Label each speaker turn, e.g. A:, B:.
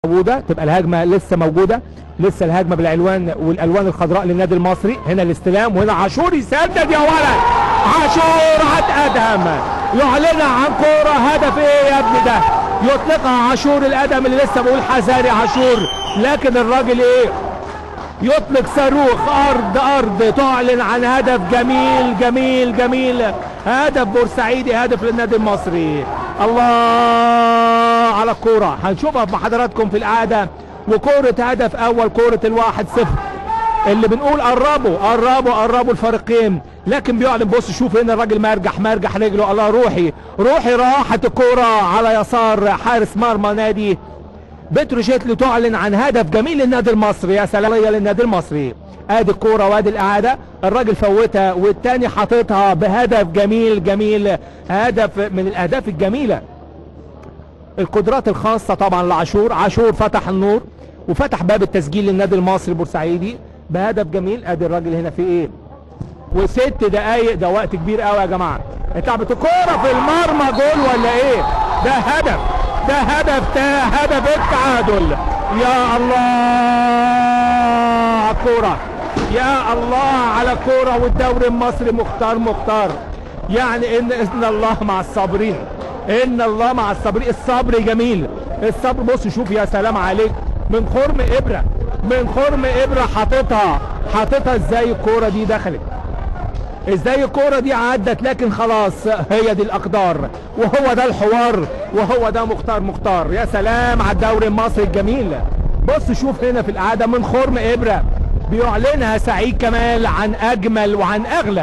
A: موجوده، تبقى الهجمه لسه موجوده، لسه الهجمه بالالوان والالوان الخضراء للنادي المصري. هنا الاستلام وهنا عاشور يسدد يا ولد، عاشور ادهم يعلن عن كوره. هدف ايه يا ابني ده؟ يطلقها عاشور الادم اللي لسه بقول حذاري عاشور، لكن الراجل ايه؟ يطلق صاروخ ارض تعلن عن هدف جميل جميل جميل، هدف بورسعيدي، هدف للنادي المصري. الله على الكوره، هنشوفها مع حضراتكم في القعده. وكوره هدف اول، كوره 1-0 اللي بنقول قربوا الفريقين، لكن بيعلن. بص شوف هنا الراجل مرجح رجله، الله روحي راحت الكوره على يسار حارس مرمى نادي بتروجيت لتعلن عن هدف جميل للنادي المصري. يا سلام للنادي المصري، ادي الكوره وادي الاعاده، الراجل فوتها والتاني حاططها بهدف جميل جميل، هدف من الاهداف الجميله. القدرات الخاصه طبعا لعاشور، عاشور فتح النور وفتح باب التسجيل للنادي المصري بورسعيدي بهدف جميل. ادي الراجل هنا في ايه؟ و6 دقايق، ده وقت كبير قوي يا جماعه. اتلعبت الكوره في المرمى، جول ولا ايه؟ ده هدف التعادل. يا الله على الكوره، يا الله على الكوره. والدوري المصري مختار يعني ان الله مع الصابرين، ان الله مع الصابرين. الصبر جميل، الصبر. بص شوف يا سلام عليك، من خرم ابره حاططها ازاي الكوره دي دخلت، ازاي الكوره دي عدت، لكن خلاص هي دي الاقدار، وهو ده الحوار، وهو ده مختار. يا سلام على الدوري المصري الجميل. بص شوف هنا في القعده من خرم ابره بيعلنها سعيد كمال عن اجمل وعن اغلى